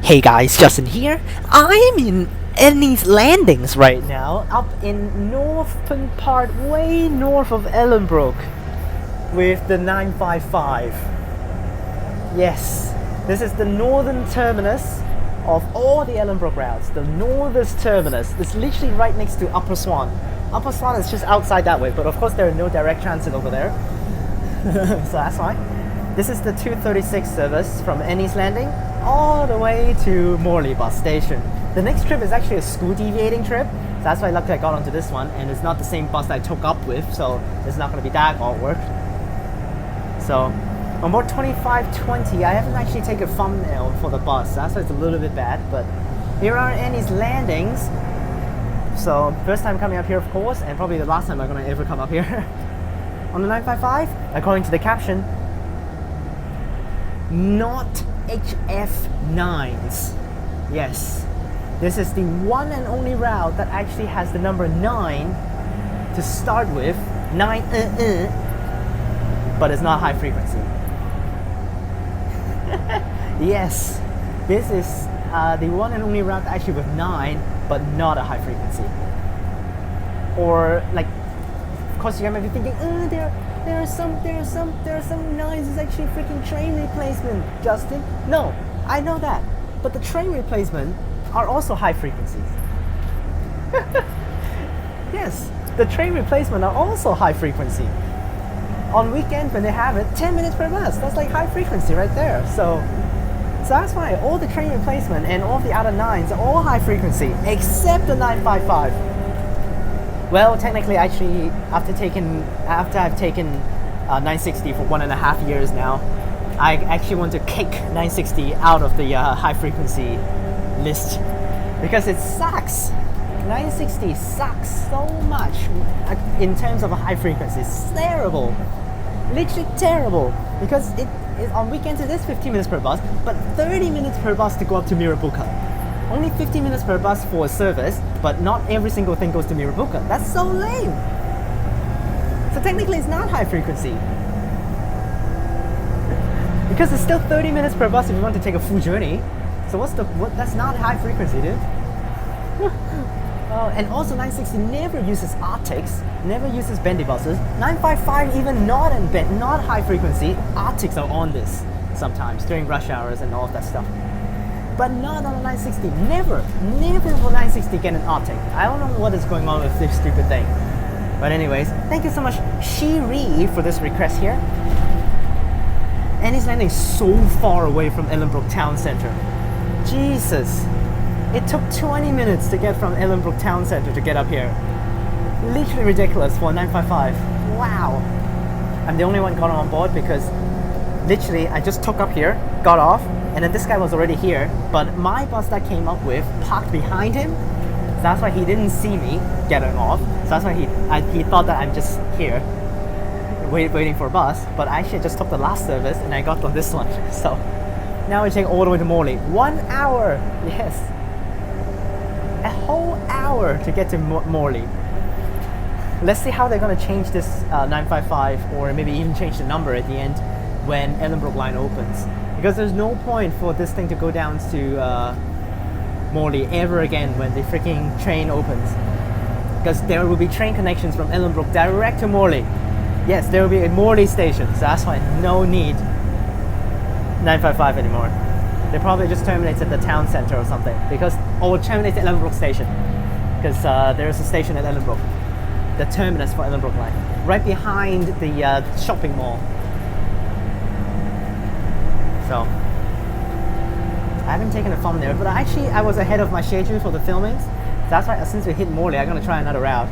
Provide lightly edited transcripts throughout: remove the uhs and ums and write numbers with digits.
Hey guys, Justin here. I'm in Ennis Landings right now, up in northern part, way north of Ellenbrook, with the 955. Yes, this is the northern terminus of all the Ellenbrook routes. The northern terminus. It's literally right next to Upper Swan. Upper Swan is just outside that way, but of course there are no direct transit over there, so that's why. This is the 236 service from Ennis Landing all the way to Morley bus station. The next trip is actually a school deviating trip, so that's why luckily I got onto this one, and it's not the same bus that I took up with, so it's not going to be that awkward. So on board 2520, I haven't actually taken a thumbnail for the bus, that's why it's a little bit bad, but here are Ennis Landings. So first time coming up here, of course, and probably the last time I'm going to ever come up here. On the 955, according to the caption, not HF9s. Yes, this is the one and only route that actually has the number 9 to start with, 9 but it's not high frequency. Yes, this is the one and only route actually with 9 but not a high frequency. Or like, of course you might be thinking, there are some 9s is actually freaking train replacement, Justin. No, I know that, but the train replacement are also high frequencies. Yes, the train replacement are also high frequency. On weekends when they have it, 10 minutes per bus, that's like high frequency right there. So that's why all the train replacement and all the other 9s are all high frequency, except the 955. Well, technically, actually, after I've taken 960 for 1.5 years now, I actually want to kick 960 out of the high frequency list because it sucks. 960 sucks so much in terms of a high frequency. It's terrible, literally terrible, because it on weekends it is 15 minutes per bus, but 30 minutes per bus to go up to Mirrabooka. Only 15 minutes per bus for a service, but not every single thing goes to Mirrabooka. That's so lame. So technically it's not high frequency. Because it's still 30 minutes per bus if you want to take a full journey. So that's not high frequency, dude. And also 960 never uses Arctics, never uses bendy buses. 955 even not high frequency. Arctics are on this sometimes during rush hours and all of that stuff. But not on a 960. Never will 960 get an Arctic. I don't know what is going on with this stupid thing. But anyways, thank you so much, Shiri, for this request here. Ennis Landing is so far away from Ellenbrook Town Centre. Jesus. It took 20 minutes to get from Ellenbrook Town Centre to get up here. Literally ridiculous for a 955. Wow. I'm the only one got on board because literally I just took up here, got off, and then this guy was already here, but my bus that came up with parked behind him, so that's why he didn't see me getting off. So that's why he thought that I'm just here waiting for a bus, but I actually just took the last service and I got on this one. So now we're taking all the way to Morley. 1 hour, yes, a whole hour to get to Morley. Let's see how they're going to change this 955, or maybe even change the number at the end when Ellenbrook line opens, because there's no point for this thing to go down to Morley ever again when the freaking train opens, because there will be train connections from Ellenbrook direct to Morley. Yes, there will be a Morley station, so that's why no need 955 anymore. They probably just terminate at the town centre or something, or terminate at Ellenbrook station, because there is a station at Ellenbrook, the terminus for Ellenbrook line, right behind the shopping mall. So I haven't taken a thumbnail, but I was ahead of my schedule for the filmings. So that's why since we hit Morley, I'm going to try another route.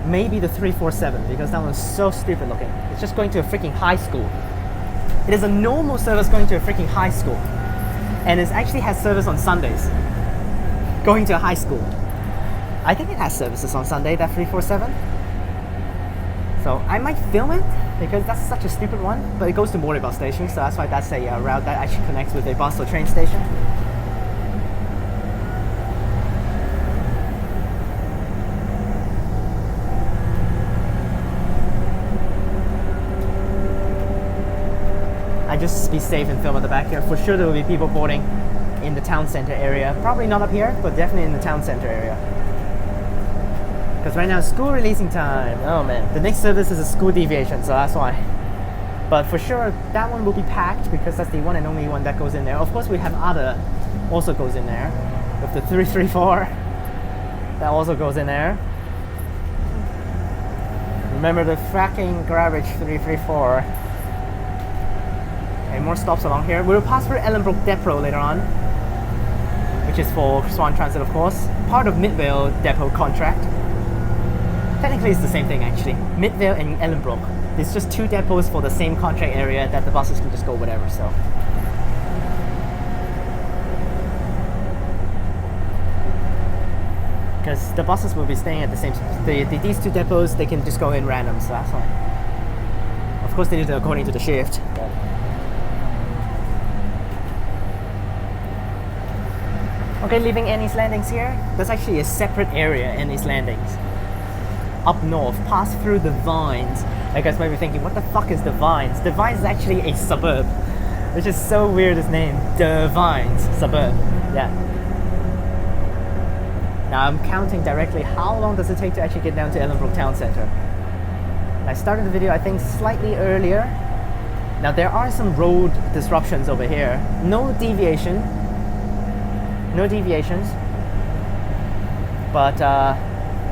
Maybe the 347, because that one's so stupid looking. It's just going to a freaking high school. It is a normal service going to a freaking high school. And it actually has service on Sundays. Going to a high school. I think it has services on Sunday, that 347. So I might film it, because that's such a stupid one, but it goes to Morley bus station, so that's why that's a route that actually connects with a bus or train station. I just be safe and film at the back here. For sure there will be people boarding in the town center area. Probably not up here, but definitely in the town center area. Because right now, school releasing time. Oh man, the next service is a school deviation, so that's why. But for sure, that one will be packed because that's the one and only one that goes in there. Of course, we have other also goes in there. With the 334, that also goes in there. Remember the fracking garbage 334. Okay, more stops along here. We'll pass through Ellenbrook Depot later on, which is for Swan Transit, of course. Part of Midvale Depot contract. Technically, it's the same thing actually. Midvale and Ellenbrook. It's just two depots for the same contract area that the buses can just go whatever. So. Because the buses will be staying at the same. These two depots, they can just go in random. So that's fine. Of course, they do it according to the shift. But. Okay, leaving Annie's Landings here. There's actually a separate area, Annie's Landings. Up north, pass through the Vines. You guys might be thinking, what the fuck is the Vines? The Vines is actually a suburb, which is so weird, his name. The Vines suburb. Yeah. Now I'm counting directly how long does it take to actually get down to Ellenbrook Town Centre. I started the video I think slightly earlier. Now there are some road disruptions over here. No deviations. But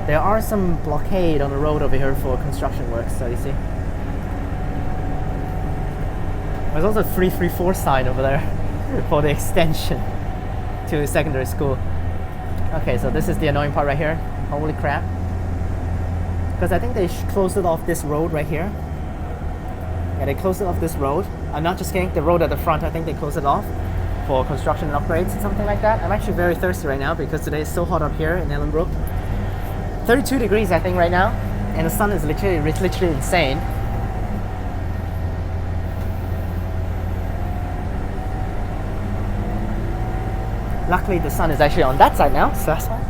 there are some blockade on the road over here for construction work, so you see. There's also a 334 sign over there for the extension to secondary school. Okay, so this is the annoying part right here. Holy crap. Because I think they closed it off this road right here. Yeah, they closed it off this road. I'm not just kidding, the road at the front, I think they closed it off for construction and upgrades and something like that. I'm actually very thirsty right now because today is so hot up here in Ellenbrook. 32 degrees I think right now, and the sun is literally insane. Luckily the sun is actually on that side now, so that's why.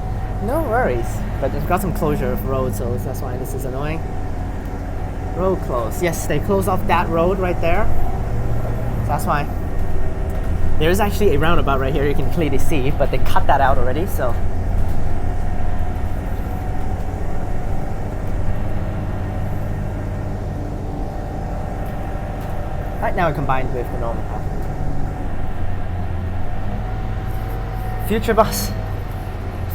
No worries. But they've got some closure of road, so that's why this is annoying. Road closed. Yes, they closed off that road right there. So that's why. There is actually a roundabout right here you can clearly see, but they cut that out already, so. Right now combined with the normal path. Future bus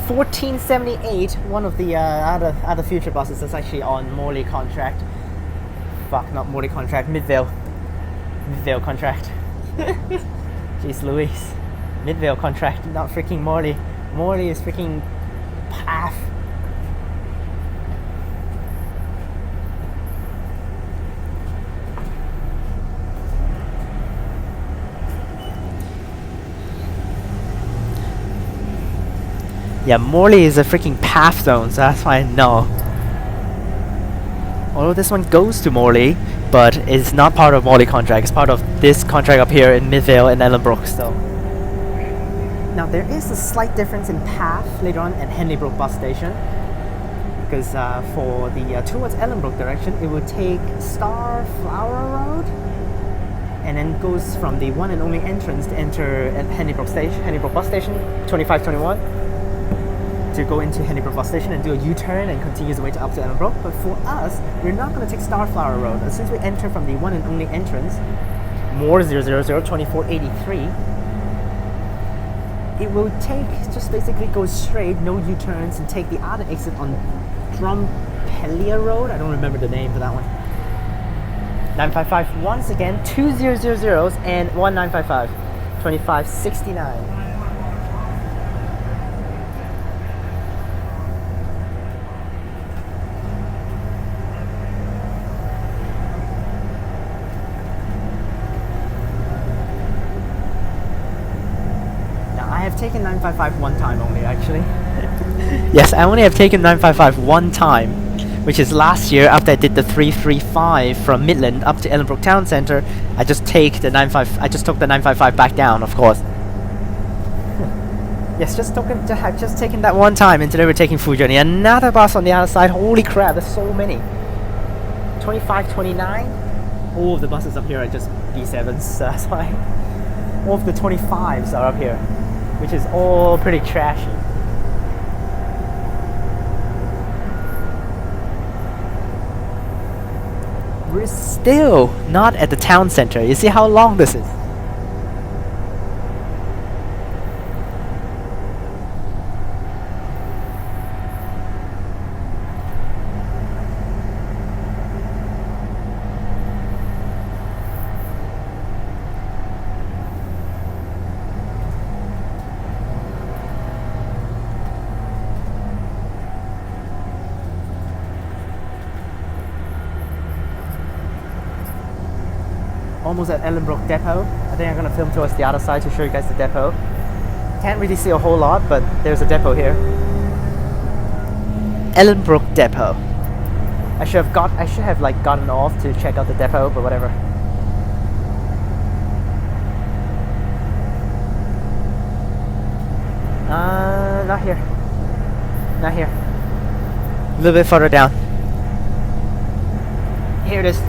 1478, one of the other future buses that's actually on Morley contract. Fuck, not Morley contract, Midvale contract. Jeez Louise. Midvale contract, not freaking Morley. Morley is freaking PAF. Yeah, Morley is a freaking PAF zone, so that's why I know. Although this one goes to Morley, but it's not part of Morley contract. It's part of this contract up here in Midvale and Ellenbrook. So now there is a slight difference in path later on at Henleybrook bus station, because for the towards Ellenbrook direction, it would take Starflower Road, and then goes from the one and only entrance to enter at Henleybrook bus station, 2521. To go into Henleybrook bus station and do a U-turn and continue the way to up to Ellenbrook. But for us, we're not going to take Starflower Road. And since we enter from the one and only entrance, Moore 0002483, it will just basically go straight, no U-turns, and take the other exit on Drumpelia Road. I don't remember the name for that one. 955 once again, 2000s and 1955, 2569. Taken 955 one time only, actually. Yes, I only have taken 955 one time, which is last year after I did the 335 from Midland up to Ellenbrook Town Centre. I just took the 955 back down, of course. Yes, I've just taken that one time, and today we're taking Food Journey. Another bus on the other side. Holy crap, there's so many. 25, 29. All of the buses up here are just B7s, so that's why. All of the 25s are up here. which is all pretty trashy. We're still not at the town center. You see how long this is? Almost at Ellenbrook Depot. I think I'm gonna film towards the other side to show you guys the depot. Can't really see a whole lot, but there's a depot here. Ellenbrook Depot. I should have like gotten off to check out the depot, but whatever. Not here. Not here. A little bit further down. Here it is.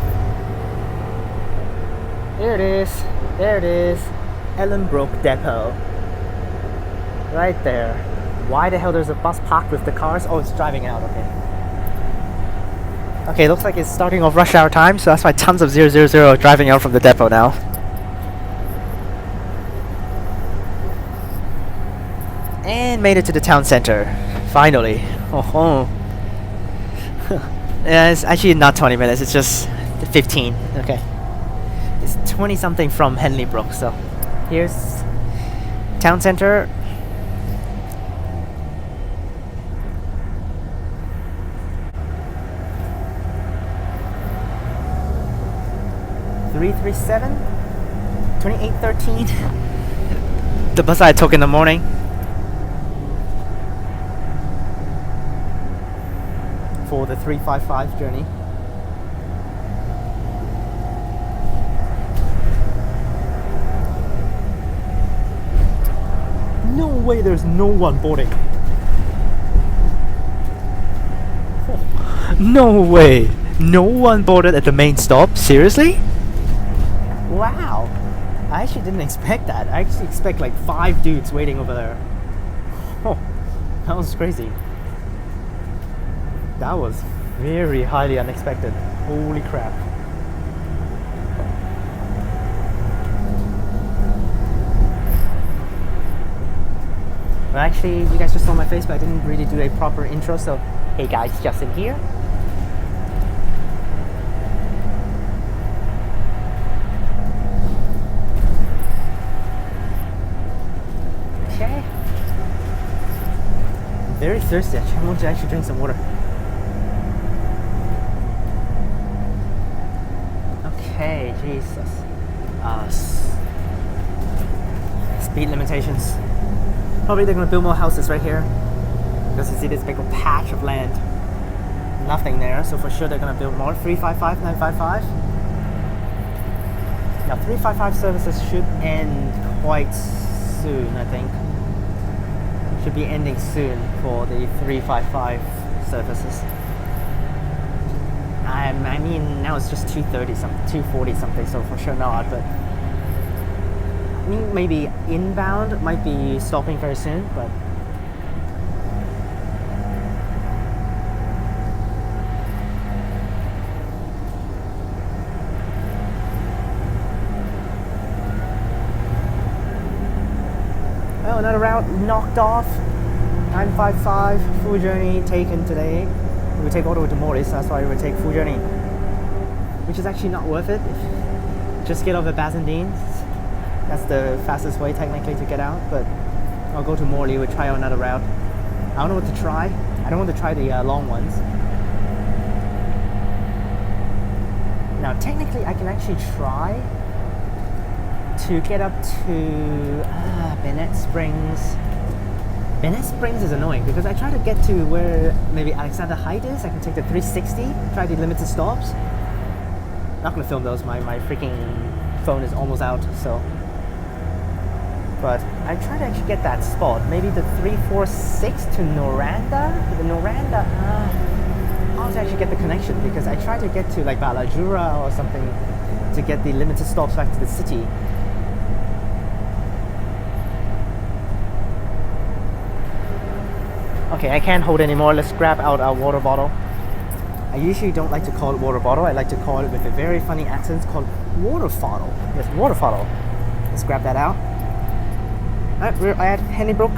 There it is. There it is. Ellenbrook Depot. Right there. Why the hell there's a bus parked with the cars? Oh, it's driving out. Okay. Okay, looks like it's starting off rush hour time, so that's why tons of 000 driving out from the depot now. And made it to the town center. Finally. Oh. Yeah, it's actually not 20 minutes, it's just 15. Okay. It's 20 something from Henley Brook, so here's town center. (337) 2813. The bus I took in the morning. For the 355 journey. No way, there's no one boarding. No way, no one boarded at the main stop. Seriously? Wow, I actually didn't expect that. I actually expect like 5 dudes waiting over there. Oh, that was crazy. That was very highly unexpected. Holy crap. Well, actually, you guys just saw my face, but I didn't really do a proper intro, so hey guys, Justin here. Okay. I'm very thirsty. I want to actually drink some water. Okay, Jesus. Speed limitations. Probably they're gonna build more houses right here. Because you see this big patch of land. Nothing there, so for sure they're gonna build more. 355, 955. Now 355 services should end quite soon, I think. Should be ending soon for the 355 services. I mean, now it's just 230 something, 240 something, so for sure not, but I mean, maybe inbound might be stopping very soon, but oh, another route knocked off. 955 full journey taken today. We take all the way to Morris, that's why we take full journey, which is actually not worth it. Just get off at Bassendean. That's the fastest way technically to get out, but I'll go to Morley. We'll try another route. I don't know what to try. I don't want to try the long ones. Now technically I can actually try to get up to Bennett Springs. Bennett Springs is annoying because I try to get to where maybe Alexander Height is. I can take the 360, try the limited stops. Not gonna film those, my freaking phone is almost out, so. But I try to actually get that spot. Maybe the 346 to Noranda? The Noranda, I'll have to actually get the connection because I try to get to like Balajura or something to get the limited stops back to the city. Okay, I can't hold anymore. Let's grab out our water bottle. I usually don't like to call it water bottle. I like to call it with a very funny accent called water bottle. Yes, water bottle. Let's grab that out. Alright, we're at Henley Brook.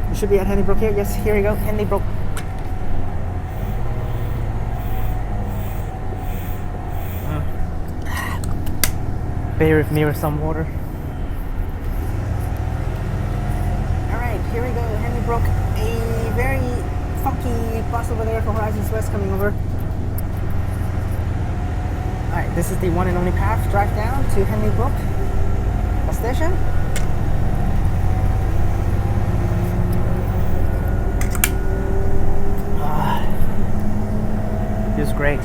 We should be at Henley Brook here. Yes, here we go. Henley Brook. Bear with me with some water. Alright, here we go. Henley Brook. A very funky bus over there for Horizons West coming over. Alright, this is the one and only path. Drive down to Henley Brook bus station. Feels great.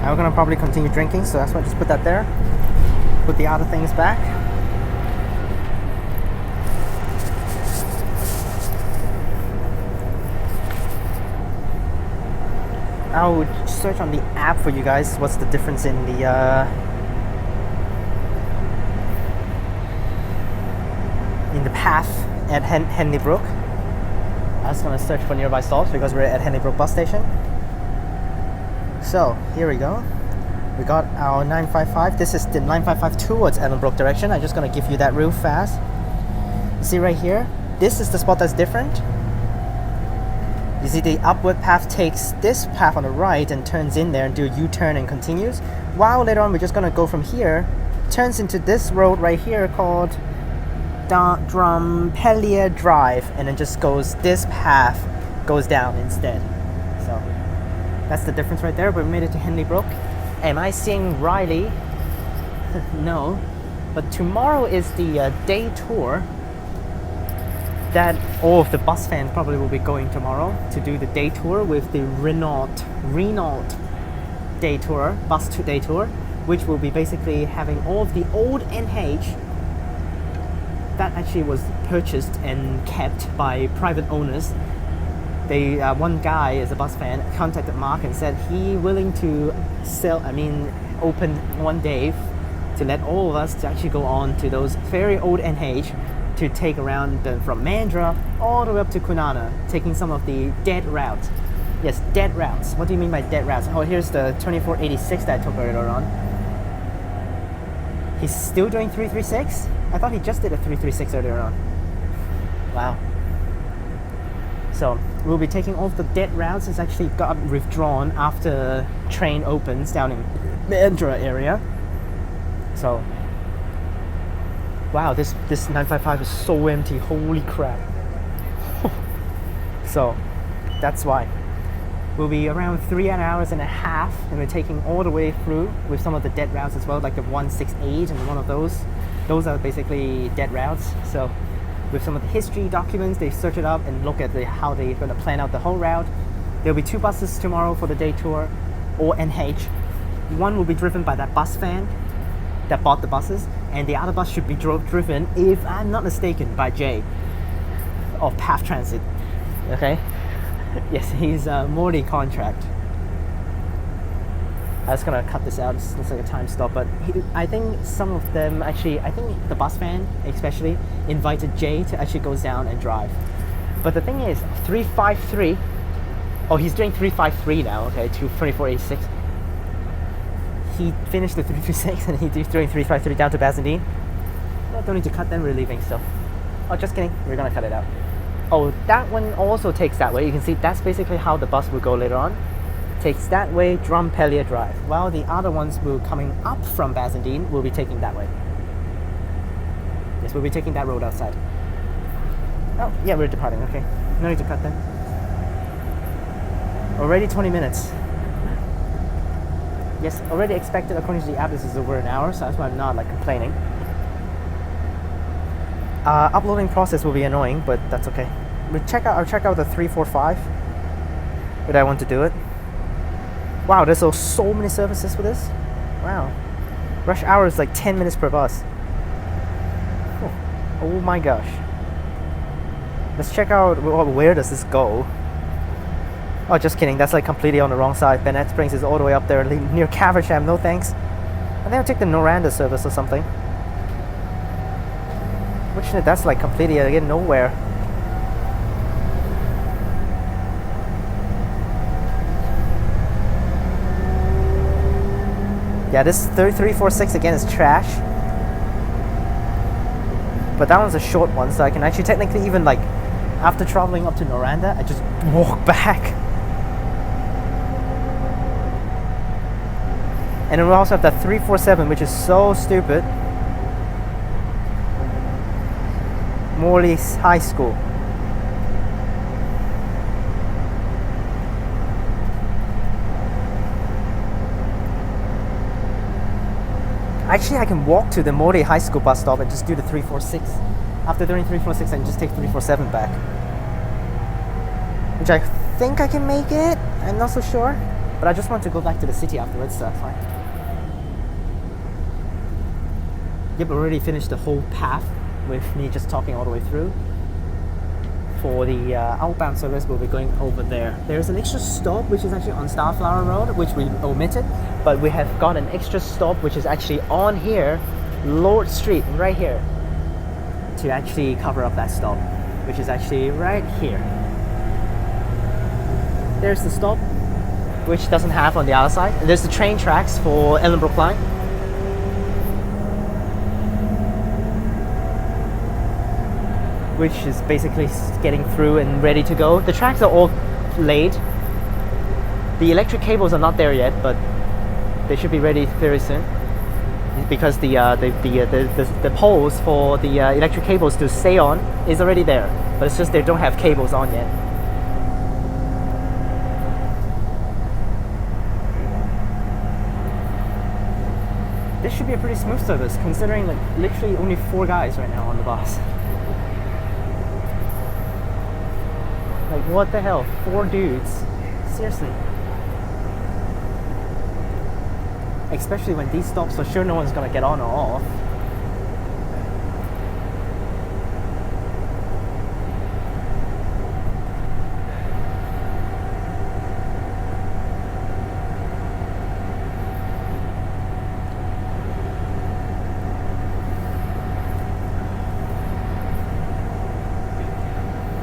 I'm gonna probably continue drinking, so that's why I just put that there. Put the other things back. I would search on the app for you guys what's the difference in the path at Henley Brook. I was gonna search for nearby stops because we're at Henley Brook bus station. So here we go. We got our 955. This is the 955 towards Ellenbrook direction. I'm just gonna give you that real fast. You see right here? This is the spot that's different. You see the upward path takes this path on the right and turns in there and do a U-turn and continues. While later on we're just gonna go from here, turns into this road right here called Drumpellier Drive, and then just goes, this path goes down instead. So that's the difference right there. But we made it to Henley Brook. Am I seeing Riley? No. But tomorrow is the day tour that all of the bus fans probably will be going tomorrow to do the day tour with the Renault day tour, day tour, which will be basically having all of the old NH that actually was purchased and kept by private owners. They one guy is a bus fan contacted Mark and said he willing to open one day to let all of us to actually go on to those very old NH to take around from Mandurah all the way up to Kwinana, taking some of the dead routes. Yes, dead routes. What do you mean by dead routes? Oh, here's the 2486 that I took earlier on. He's still doing 336? I thought he just did a 336 earlier on. Wow. So we'll be taking all of the dead routes. It's actually got withdrawn after train opens down in Mandurah area. So wow, this 955 is so empty. Holy crap. So that's why we'll be around 3 hours and a half, and we're taking all the way through with some of the dead routes as well, like the 168 and one of those are basically dead routes. So with some of the history documents, they search it up and look at how they're going to plan out the whole route. There'll be 2 buses tomorrow for the day tour, or NH. One will be driven by that bus fan that bought the buses, and the other bus should be driven, if I'm not mistaken, by Jay of Path Transit. Okay. Yes, he's Morty contract. I was gonna cut this out. It looks like a time stop, but I think some of them actually, I think the bus fan especially invited Jay to actually go down and drive. But the thing is, 353. Oh, he's doing 353 now. Okay, to 2486. He finished the 336 and he's doing 353 down to Bassendean. Well, don't need to cut them. We're leaving still. Oh, just kidding. We're gonna cut it out. Oh, that one also takes that way. You can see that's basically how the bus will go later on. Takes that way, Drumpellier Drive. While the other ones will coming up from Bassendean will be taking that way. Yes, we'll be taking that road outside. Oh, yeah, we're departing. Okay, no need to cut them. Already 20 minutes. Yes, already expected according to the app this is over an hour, so that's why I'm not complaining. Uploading process will be annoying, but that's okay. I'll check out the 345. Would I want to do it? Wow, there's so many services for this. Wow. Rush hour is 10 minutes per bus. Oh my gosh. Let's check out where does this go. Oh, just kidding. That's completely on the wrong side. Bennett Springs is all the way up there near Caversham. No thanks. I think I'll take the Noranda service or something. Fortunately, that's like completely again nowhere. Yeah, this 3346 again is trash. But that one's a short one, so I can actually technically even like, after traveling up to Noranda, I just walk back. And then we also have that 347, which is so stupid. Morley High School. Actually, I can walk to the Morley High School bus stop and just do the 346. After doing 346, I can just take 347 back. Which I think I can make it. I'm not so sure. But I just want to go back to the city afterwards, so that's fine. Yep, already finished the whole path with me just talking all the way through. For the outbound service, we'll be going over there. There's an extra stop which is actually on Starflower Road, which we omitted, but we have got an extra stop which is actually on here, Lord Street, right here, to actually cover up that stop, which is actually right here. There's the stop, which doesn't have on the other side. And there's the train tracks for Ellenbrook line. Which is basically getting through and ready to go. The tracks are all laid. The electric cables are not there yet, but they should be ready very soon. Because the poles for the electric cables to stay on is already there, but it's just they don't have cables on yet. This should be a pretty smooth service, considering like literally only 4 guys right now on the bus. Like, what the hell? 4 dudes? Seriously. Especially when these stops are sure no one's gonna get on or off.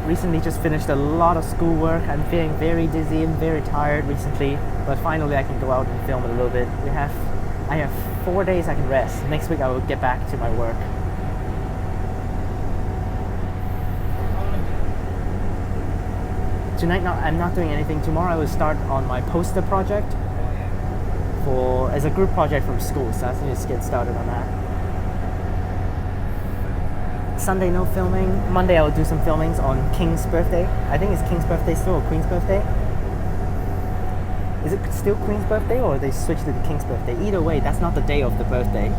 Recently just finished a lot of schoolwork. I'm feeling very dizzy and very tired recently, but finally I can go out and film a little bit. I have 4 days I can rest. Next week I will get back to my work. Tonight I'm not doing anything. Tomorrow I will start on my poster project as a group project from school, so I need to get started on that. Sunday no filming. Monday I will do some filmings on King's birthday. I think it's King's birthday still, or Queen's birthday. Is it still Queen's birthday, or they switched to the King's birthday? Either way, that's not the day of the birthday.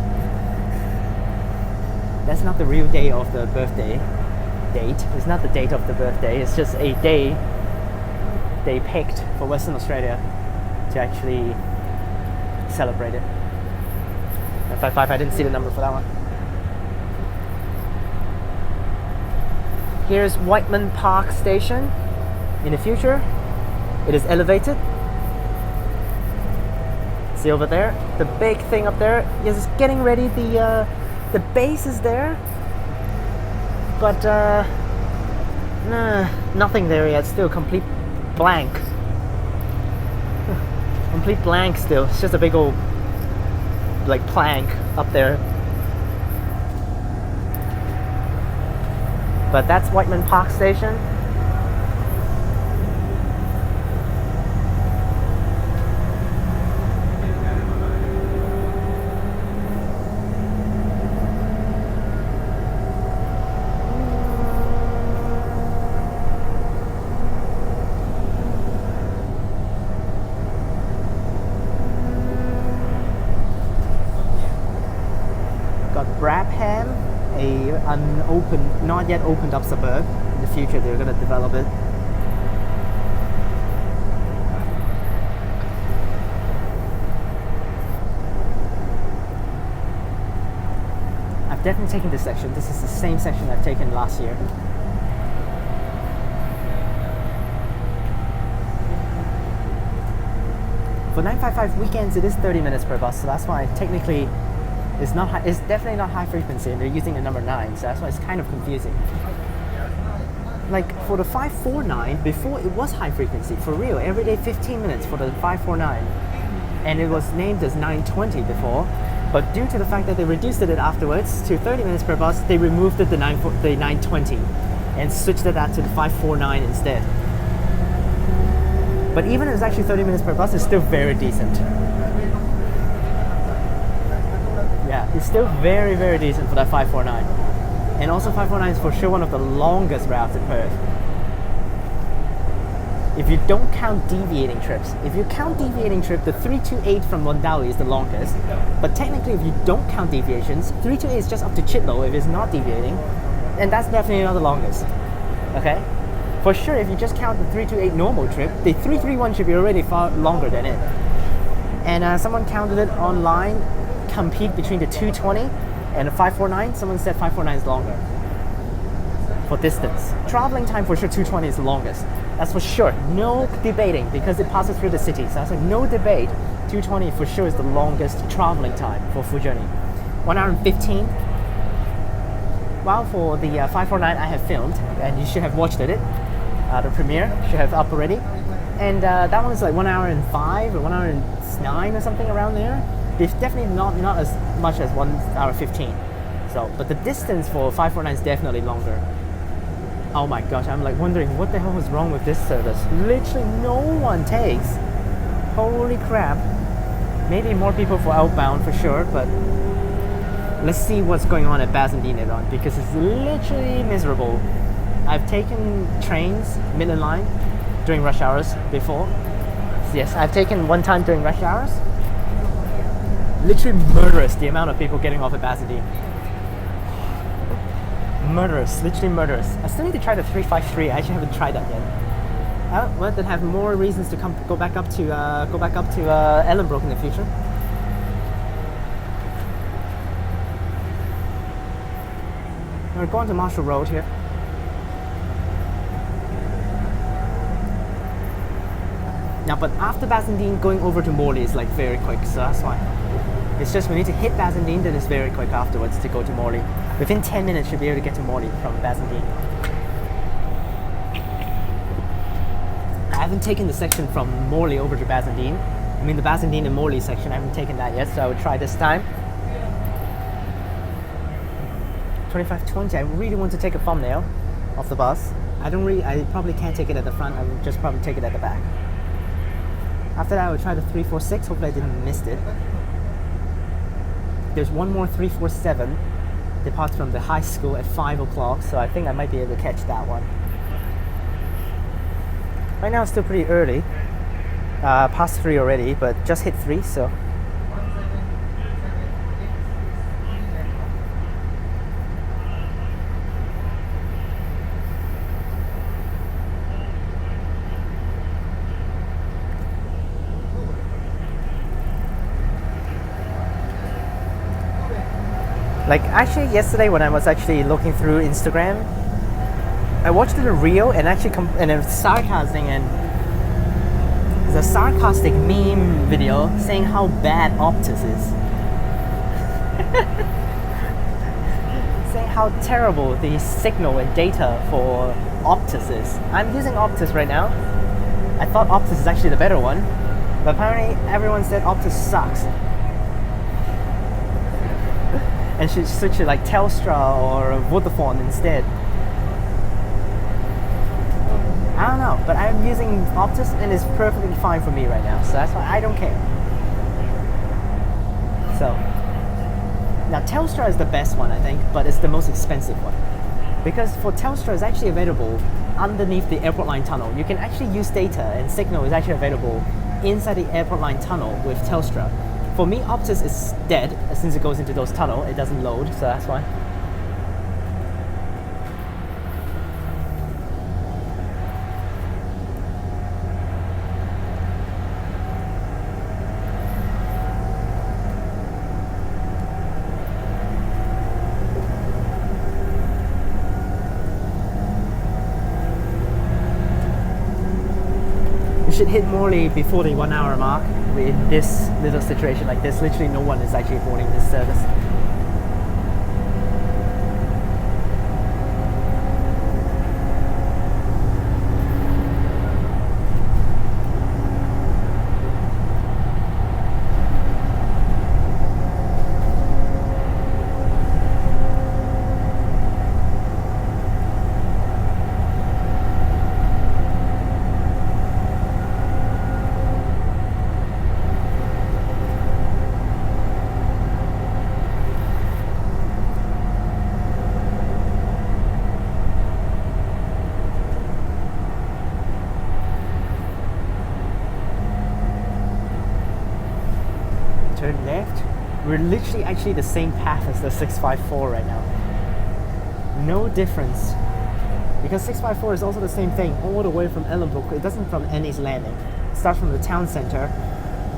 That's not the real day of the birthday date. It's not the date of the birthday. It's just a day they picked for Western Australia to actually celebrate it. 955, I didn't see the number for that one. Here's Whiteman Park Station. In the future, it is elevated. See over there, the big thing up there is getting ready. The base is there, but nothing there yet. Still complete blank. Complete blank still. It's just a big old like plank up there. But that's Whiteman Park Station. Got Brabham, a unopened, not yet opened up suburb. In the future they're going to develop it. I've definitely taken this section. This is the same section I've taken last year. For 955 weekends it is 30 minutes per bus, so that's why technically It's not high, it's definitely not high frequency, and they're using the number 9, so that's why it's kind of confusing. Like for the 549, before it was high frequency, for real, every day 15 minutes for the 549. And it was named as 920 before, but due to the fact that they reduced it afterwards to 30 minutes per bus, they removed the 920 and switched it out to the 549 instead. But even if it's actually 30 minutes per bus, it's still very decent. Yeah, it's still very, very decent for that 549. And also 549 is for sure one of the longest routes in Perth. If you don't count deviating trips. If you count deviating trip, the 328 from Wundowie is the longest. But technically, if you don't count deviations, 328 is just up to Chitlow if it's not deviating. And that's definitely not the longest. Okay? For sure, if you just count the 328 normal trip, the 331 should be already far longer than it. And someone counted it online, compete between the 220 and the 549. Someone said 549 is longer for distance. Traveling time for sure 220 is the longest. That's for sure. No debating because it passes through the city. So I was like, no debate. 220 for sure is the longest traveling time for full journey. 1 hour and 15. While for the 549 I have filmed, and you should have watched it. The premiere should have up already. And that one is like 1 hour and 5 or 1 hour and 9 or something around there. It's definitely not as much as 1 hour 15. So, but the distance for 549 is definitely longer. Oh my gosh, I'm like wondering what the hell was wrong with this service. Literally no one takes. Holy crap. Maybe more people for outbound for sure, but let's see what's going on at Bassendean because it's literally miserable. I've taken trains, Midland Line, during rush hours before. Yes, I've taken one time during rush hours. Literally murderous, the amount of people getting off at Bassendean. Murderous, literally murderous. I still need to try the 353. I actually haven't tried that yet. Well, then have more reasons to go back up to Ellenbrook in the future. We're going to Marshall Road here. Now, but after Bassendean, going over to Morley is like very quick, so that's why. It's just we need to hit Bassendean, then it's very quick afterwards to go to Morley. Within 10 minutes, should be able to get to Morley from Bassendean. I haven't taken the section from Morley over to Bassendean. I mean the Bassendean and Morley section, I haven't taken that yet, so I would try this time. 2520, I really want to take a thumbnail of the bus. I probably can't take it at the front, I would just probably take it at the back. After that, I would try the 346, hopefully I didn't miss it. There's one more 347, departs from the high school at 5 o'clock, so I think I might be able to catch that one. Right now it's still pretty early, past 3 already, but just hit 3, so. Like actually yesterday when I was actually looking through Instagram, I watched it a reel and actually and it was sarcasm and it's a sarcastic meme video saying how bad Optus is. Saying how terrible the signal and data for Optus is. I'm using Optus right now. I thought Optus is actually the better one, but apparently everyone said Optus sucks. And should switch to like Telstra or Vodafone instead. I don't know, but I'm using Optus and it's perfectly fine for me right now, so that's why I don't care. So, now Telstra is the best one I think, but it's the most expensive one. Because for Telstra is actually available underneath the airport line tunnel. You can actually use data and signal is actually available inside the airport line tunnel with Telstra. For me, Optus is dead. As soon as it goes into those tunnels, it doesn't load, so that's why. You should hit Morley before the 1 hour mark. In this little situation like this, literally no one is actually boarding this service. We're literally actually the same path as the 654 right now. No difference. Because 654 is also the same thing, all the way from Ellenbrook. It doesn't from Ennis Landing. It starts from the town centre,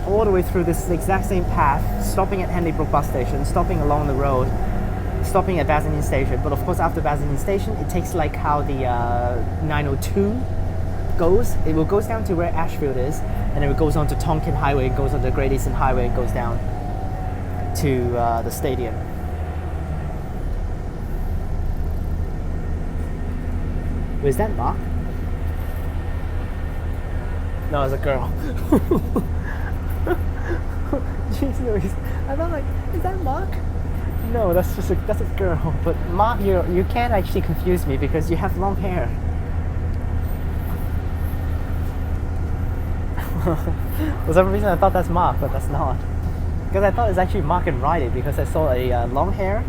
all the way through this exact same path, stopping at Henley Brook bus station, stopping along the road, stopping at Basildon Station. But of course, after Basildon Station, it takes like how the 902 goes. It will goes down to where Ashfield is, and then it goes on to Tonkin Highway, it goes on the Great Eastern Highway, and goes down to the stadium. Was that Mark? No, it's a girl. Jeez Louise. I thought like, is that Mark? No, that's just that's a girl. But Mark, you can't actually confuse me because you have long hair. For some reason I thought that's Mark, but that's not. Because I thought it's actually Mark and Riley because I saw a long hair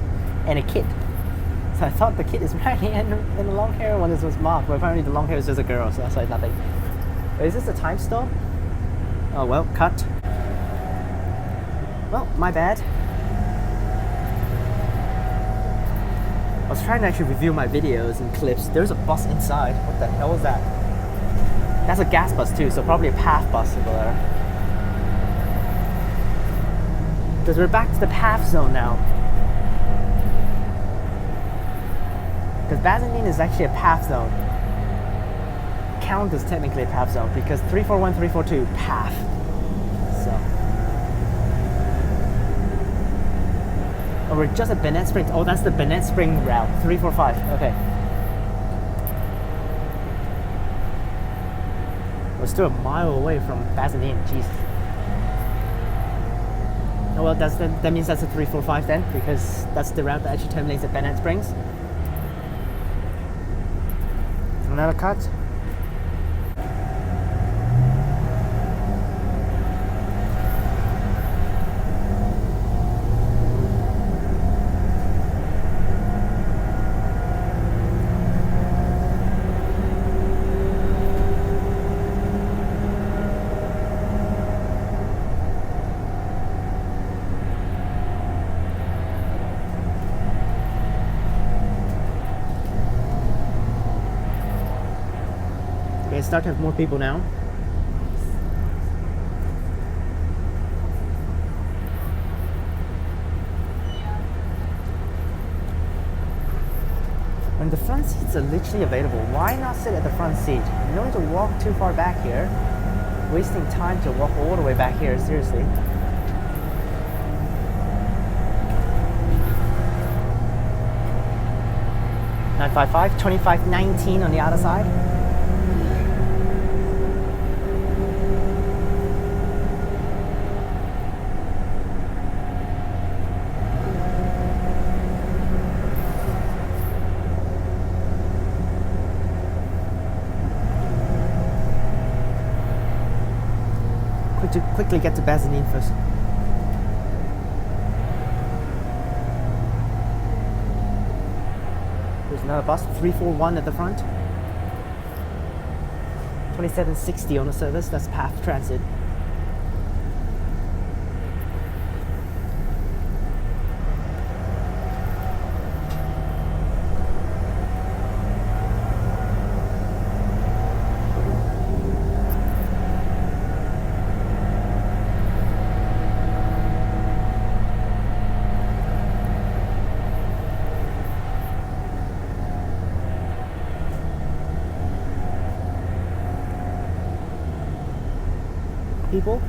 and a kid. So I thought the kid is Riley and the long hair one was Mark, but apparently the long hair is just a girl, so that's like nothing. Wait, is this a time stop? Oh well, cut. Well, my bad. I was trying to actually review my videos and clips. There's a bus inside. What the hell is that? That's a gas bus too, so probably a PATH bus over there. Because we're back to the PATH zone now. Because Basildon is actually a PATH zone. Count is technically a PATH zone because 341, 342, PATH. So. Oh, we're just at Bennett Springs. Oh, that's the Bennett Spring route. 345. Okay. We're still a mile away from Basildon. Jesus. Oh well, that means that's a 345 then, because that's the route that actually terminates at Bennett Springs. Another cut. Start to have more people now. When the front seats are literally available, why not sit at the front seat? You don't need to walk too far back here. Wasting time to walk all the way back here, seriously. $955, $25.19 on the other side. To quickly get to Basildon first. There's another bus, 341 at the front. 2760 on the service, that's PATH Transit. People.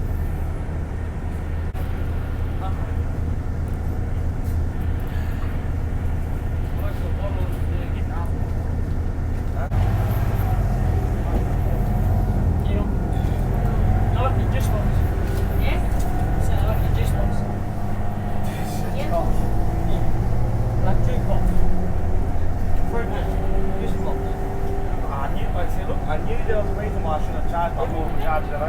I knew there was a reason why I shouldn't have charged my more charge that I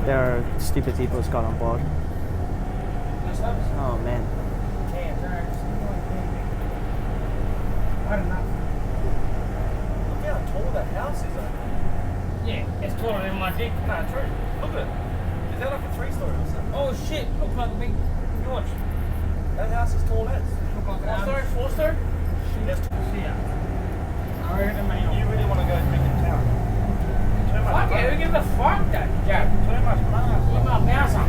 There are stupid people who's got on board. Oh man. I don't know. Look how tall that house is over there. Yeah, it's taller than my dick. No, true. Look at it. Is that like a 3-story or something? Oh shit, looks like a big George. That house is tall as. Look like an 4-story? 4-story? Yes. Yeah. I reckon the You really want to go drink in town? Too much fuck it, money. who gives a fuck that, Jack? Too much money. You might bounce on.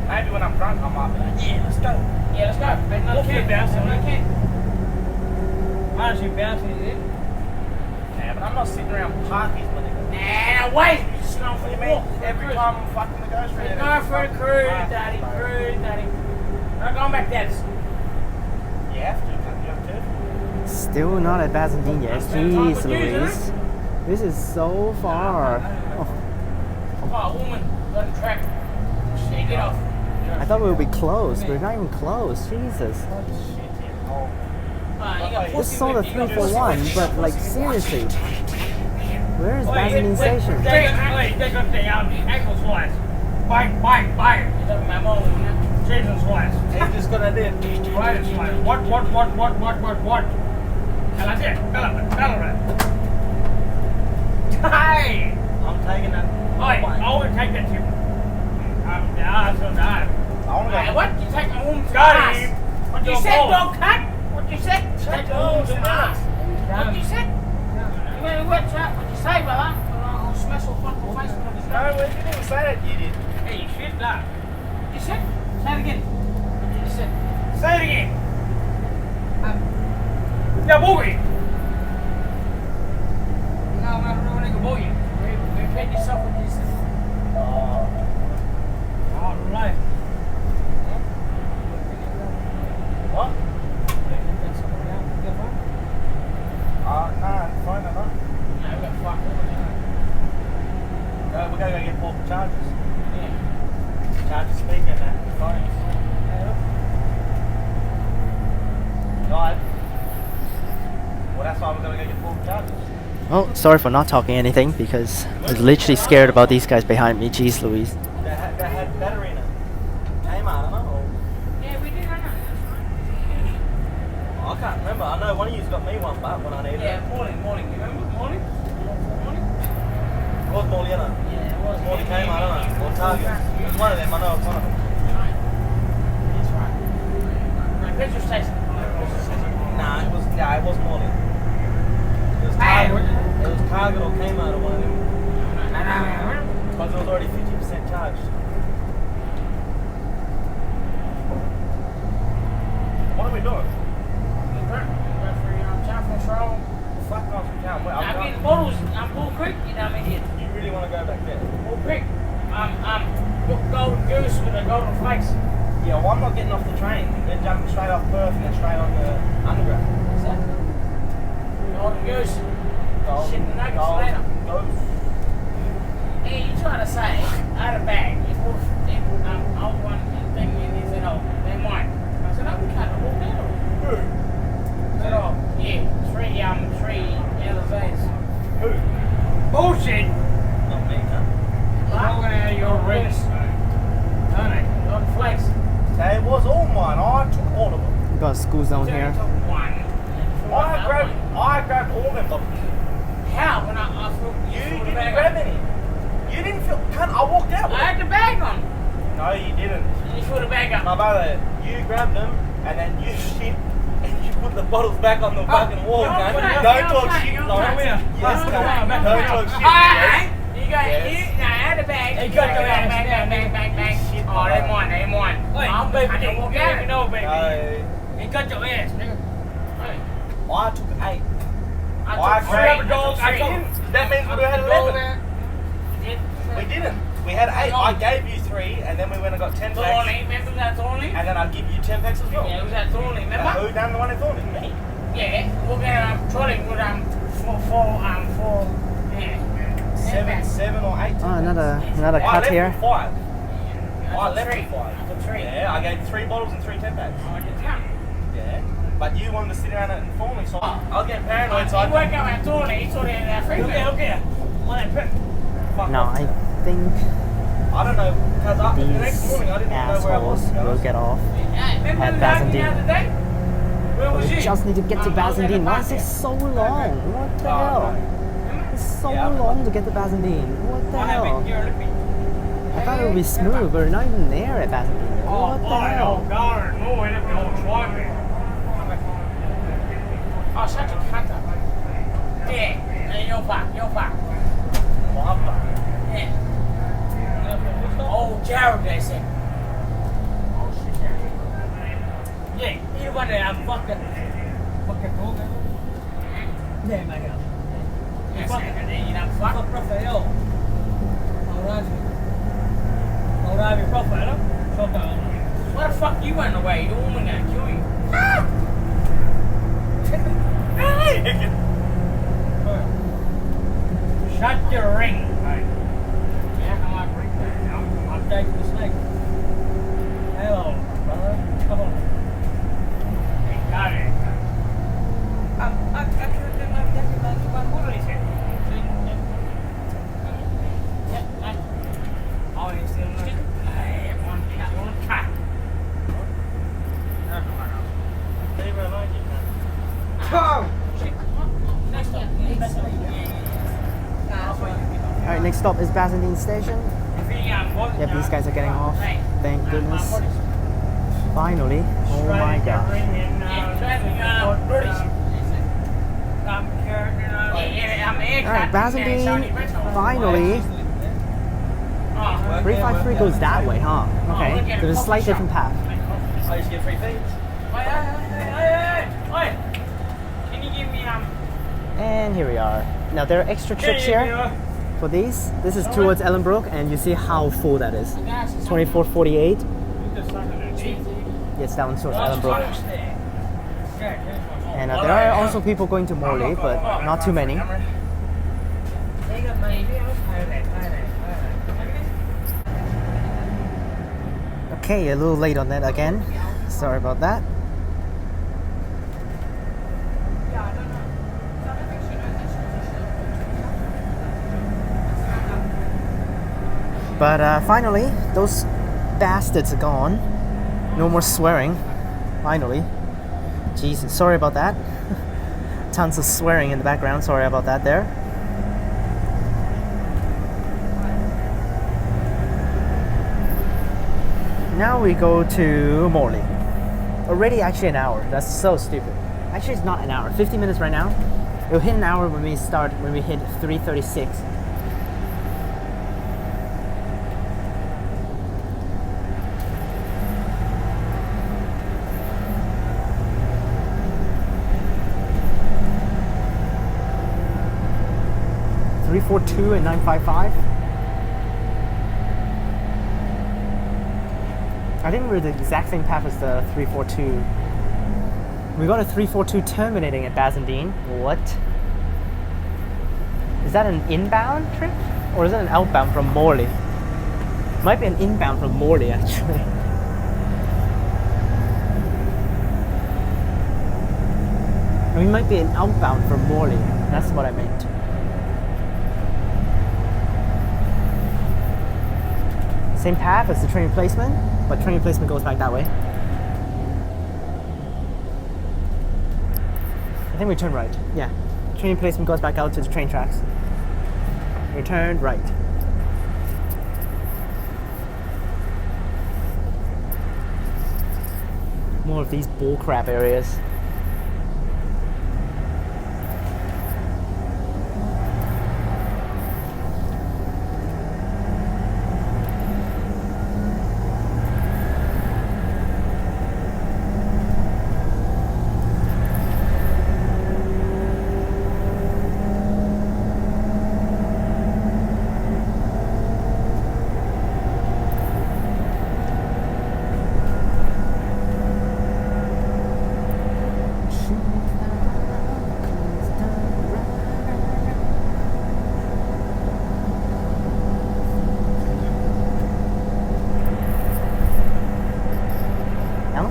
Maybe when I'm drunk, I might be like, yeah, let's go. Yeah, let's go. But no, We'll can't be bouncing, No, mate. can't. Why don't you bounce in it? Yeah, but I'm not sitting around parties when they go. Nah, wait. You're just going What for do you a mean? walk. Every time I'm fucking the ghost Go reader. for a cruise, daddy. Cruise, daddy. I'm going back there. You have to, man. You have to. Still not at Basildine yet. Jeez Louise. This is so far. Oh, Oh, woman, let him track. Shake it off. I thought we would be close. We're not even close. Jesus. Shit, yeah. Oh. You got This pussy is on the whip, you got 341, pussy but whip. like seriously. Where is Wait, Basildine Station? They got the ankle slice. Bite. You're talking about more than that. Jason slice. He just got that in. Right slice. What? And that's it. Ballarat. Hey! I'm taking that. Oi, I want to take that tip. The ass on the ass. I want to Hey, go. what? You take a woman's Got ass? him. What you Your said, ball. dog cut? What you said? Take Take a a woman's woman's ass. ass. What you said? What you say, brother? I'll smash your fucking face with this. No, we didn't even say that. You did. Hey, you shit that. You said? Say it again. You said. Say it again. Yeah, boogie. No, I'm not ruining a boogie. We paid yourself with this. Oh. All right. What? Nah, fine, I'm not. We gotta go get portable chargers. Charge the speaker and that phones. Died. Well, that's why we're gonna go get portable chargers. Oh, sorry for not talking anything because I was literally scared about these guys behind me. Jeez Louise. They had battery in it. Kmart, I don't know. Yeah, we did. I know. I can't remember. I know one of you's got me one back when I needed Yeah, it. morning. You remember morning? It was Morley, I know. Yeah, it was. Morley Kmart, I don't know. Or Target. It was one of them, I know it's one of them. That's right. My petrol station. Nah, it was Morley. It was Hey, Target. It was Target or Kmart or one of them. No. Because it was already 50% charged. What are we doing? Fuck off from town. Wait, I'm I'm getting going. bottles. I'm Bull Creek, you know what I mean? You really want to go back there? Bull Creek. I'm golden goose with the golden flakes. Yeah, well, I'm not getting off the train. Then jumping straight off Perth and then straight on the underground. What's that? Golden goose. Shit, nuggets later. Goes. Hey, you trying to say, out of bag, you put I was one thing and he said, oh, they're mine. I said, oh, we can't walk down. Who? I said, oh, yeah, three LFAs. Who? Bullshit! Not me, huh? Walking out of your ribs. Don't it? Golden flakes. They was all mine. I took all of them. We got a school zone here. One. I grabbed all them bottles. How? When I threw You threw the didn't bag grab on? any. You didn't feel. Cunt, I walked out I with had the bag on. it. No, you didn't. And you threw the bag up. My brother, you grabbed them and then you shit and you put the bottles back on the fucking wall, You're cunt. right, Don't you're talk right, shit. you're No, right. yes, You're cunt. right. Don't talk shit. Alright. Yes. You got Yes. I had a bag. Hey, You got got your ass bag. Shit, Oh, they mine. Hey, I'm baby, I can walk out. no, baby. No, You got your ass, nigga. Hey, I took 8. I I took grabbed three. gold. I took three. That means we had 11. Did- We didn't. We had 8. I gave you 3 and then we went and got 10 packs. Thorny, remember that Thorny? And then I'd give you 10 packs as well. Yeah, it was that Thorny, remember? Who done the one in Thorny? Me. Yeah, we're gonna trolley with four, yeah. 7 or 8. Oh, another I cut left here. with 5. I took left three. with 5. I took three. Yeah, I gave 3 bottles and 3 10 packs. Oh, I did count. Yeah. But you wanted to sit around and inform me, so I was getting paranoid, so He I worked out at Thorny, he saw that free. Okay. Fuck No, off. I think course, we'll get off. Remember At we had the Basildine. other day? Where was We it? just need to get to Basildine. Why is it so long? What the hell? It's so long to get to Basildine. What the hell? I thought it would be smooth. We're not even there at Basildine. What the hell? Oh, such a cunt. Yeah, you're back. Yeah. Oh, Jared, they said. Oh, shit, Jared. Yeah, you want to fucking cool, man? Yeah, my God. Yes, and then you know, fuck. Fuck Rafael. I'll drive your profile. So down. What the fuck you went away? The woman gonna kill you. Shut your ring. Yeah, I'm like, right there. I'm taking the snake. Hello, brother. Come on. Got it. I'm taking my motor, he said. Oh, he's still not. One track. Alright, next stop is Basildine Station. Yep, these guys are getting off. Thank goodness. Finally. Oh my gosh. Alright, Basildine. Finally. 353 goes that way, huh? Okay. There's a slight different path. I used to get 3 feet. Can you give me And here we are. Now there are extra trips here for these. This is towards Ellenbrook, and you see how full that is. 2448. Yes, down towards Ellenbrook. And there are also people going to Morley, but not too many. Okay, a little late on that again. Sorry about that. But finally, those bastards are gone. No more swearing. Finally. Jesus, sorry about that. Tons of swearing in the background. Sorry about that there. Now we go to Morley. Already actually an hour. That's so stupid. Actually, it's not an hour. 50 minutes right now. It'll hit an hour when we hit 3:36. .342 and 955. I think we're the exact same path as the 342. We got a 342 terminating at Basildine. What? Is that an inbound trip? Or is it an outbound from Morley? Might be an inbound from Morley actually. I mean, it might be an outbound from Morley. That's what I meant. Same path as the train replacement, but train replacement goes back that way. I think we turn right. Yeah. Train replacement goes back out to the train tracks. We turn right. More of these bullcrap areas.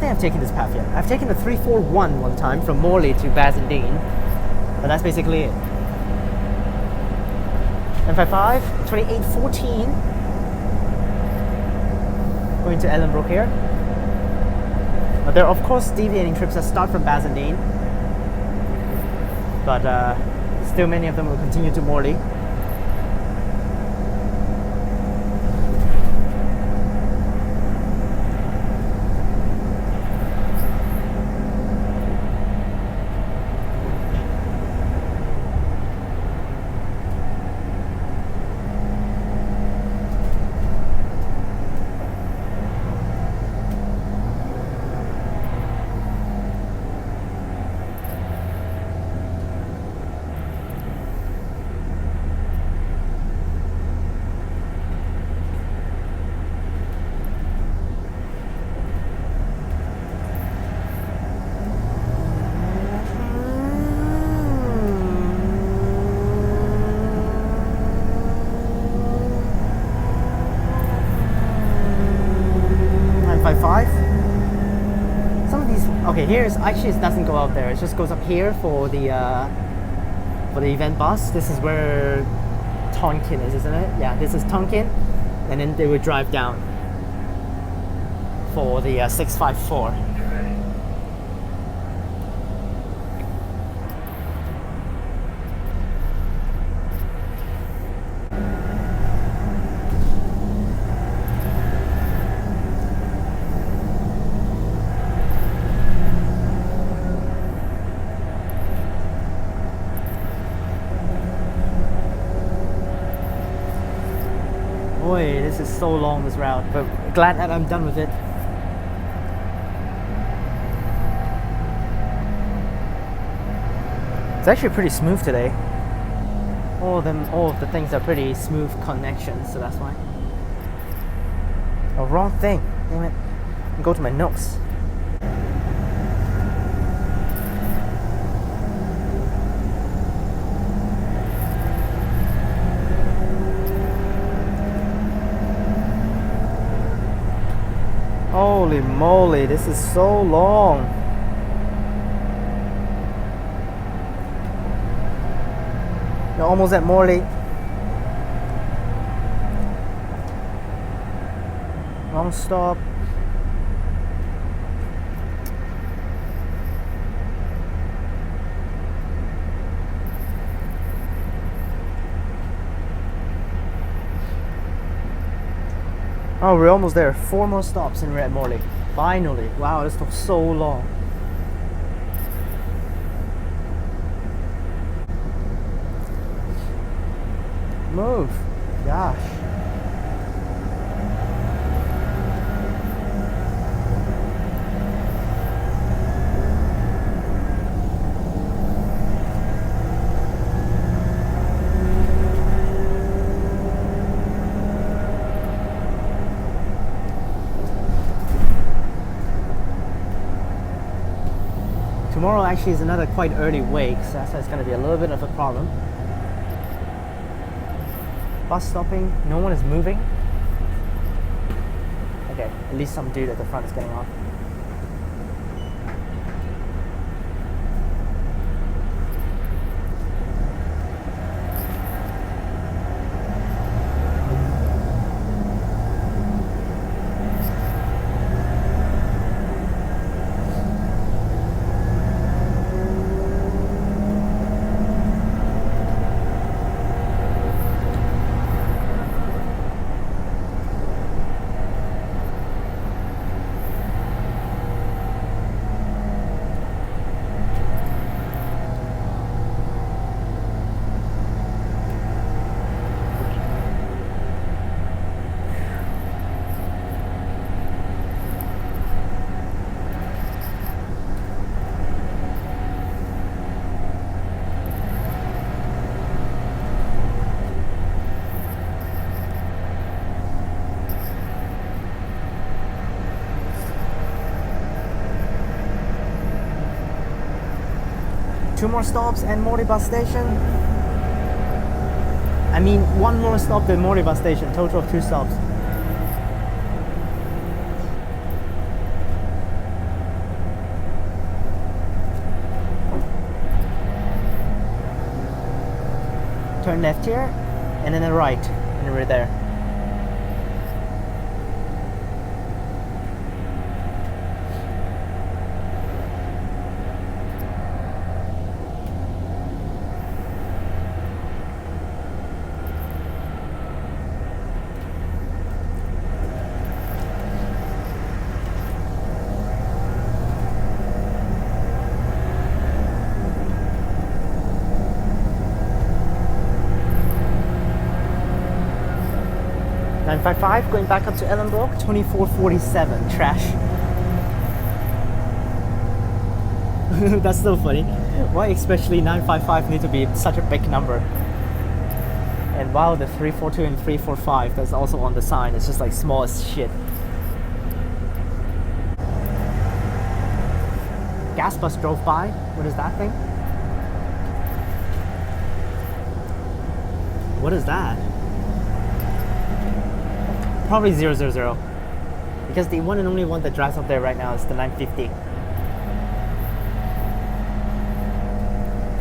I've taken this path yet. I've taken the 341 one time from Morley to Basildine, but that's basically it. 955, 2814. going to Ellenbrook here. But there are of course deviating trips that start from Bassendean, but still many of them will continue to Morley. Some of these, okay, here's actually it doesn't go out there. It just goes up here for the event bus. This is where Tonkin is, isn't it? Yeah, this is Tonkin, and then they would drive down for the 654. Boy, this is so long, this route, but glad that I'm done with it. It's actually pretty smooth today. All of the things are pretty smooth connections, so that's why. Oh, wrong thing. Damn it. Go to my notes. Holy moly, this is so long. You're almost at Morley. Wrong stop. Oh, we're almost there. 4 more stops and we're at Morley. Finally. Wow, this took so long. Move. Gosh. Tomorrow actually is another quite early wake, so that's why it's going to be a little bit of a problem. Bus stopping, no one is moving. Okay, at least some dude at the front is getting off. Two more stops and Morley bus station. I mean, one more stop at Morley bus station, total of 2 stops. Turn left here, and then a right, and we're there. 955 going back up to Ellenbrook, 2447, trash. That's so funny. Why especially 955 need to be such a big number? And wow, the 342 and 345 that's also on the sign, it's just like small as shit. Gas bus drove by. What is that thing? What is that? Probably 000. Because the one and only one that drives up there right now is the 950.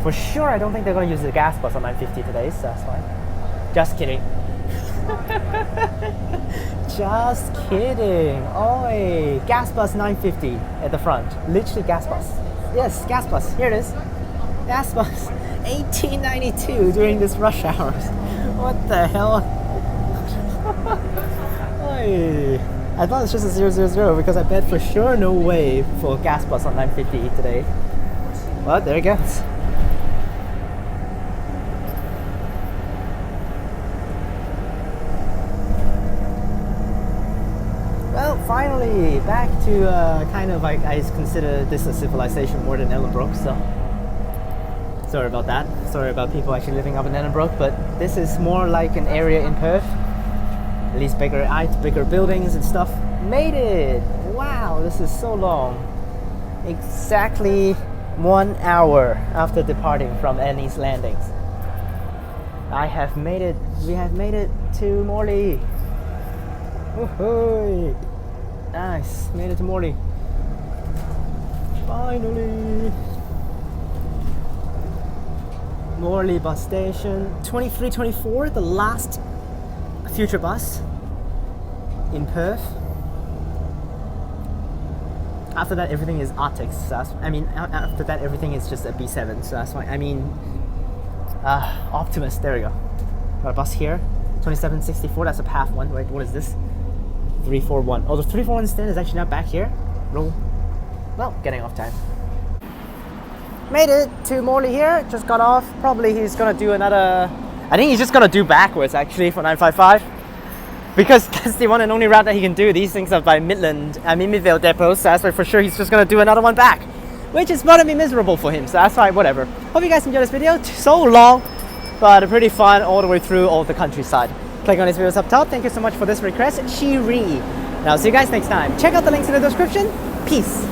For sure, I don't think they're going to use the gas bus on 950 today, so that's fine. Just kidding. Just kidding. Oi, gas bus 950 at the front. Literally gas bus. Yes, gas bus. Here it is. Gas bus 1892 during this rush hours. What the hell? Oi. I thought it's just a 000 because I bet for sure no way for a gas bus on 950 today. Well, there it goes. Well, finally, back to kind of like, I consider this a civilization more than Ellenbrook, so sorry about that. Sorry about people actually living up in Ellenbrook, but this is more like an area in Perth. At least bigger buildings and stuff. Made it! Wow, this is so long. Exactly 1 hour after departing from Annie's Landings. I have made it. We have made it to Morley. Woohoo! Nice, made it to Morley. Finally! Morley bus station. 2324, the last future bus in Perth. After that, everything is Arctics. So after that, everything is just a B7. So that's why. Optimus. There we go. Got a bus here. 2764. That's a path one. Wait, what is this? 341. Oh, the 341 stand is actually not back here. Roll. Well, getting off time. Made it to Morley here. Just got off. Probably he's gonna do another. I think he's just gonna do backwards actually for 955. Because that's the one and only route that he can do. These things are by Midvale Depot, so that's why for sure he's just gonna do another one back. Which is gonna be miserable for him, so that's why, whatever. Hope you guys enjoyed this video. So long, but pretty fun all the way through all the countryside. Click on these videos up top. Thank you so much for this request, Shiri. And I'll see you guys next time. Check out the links in the description. Peace.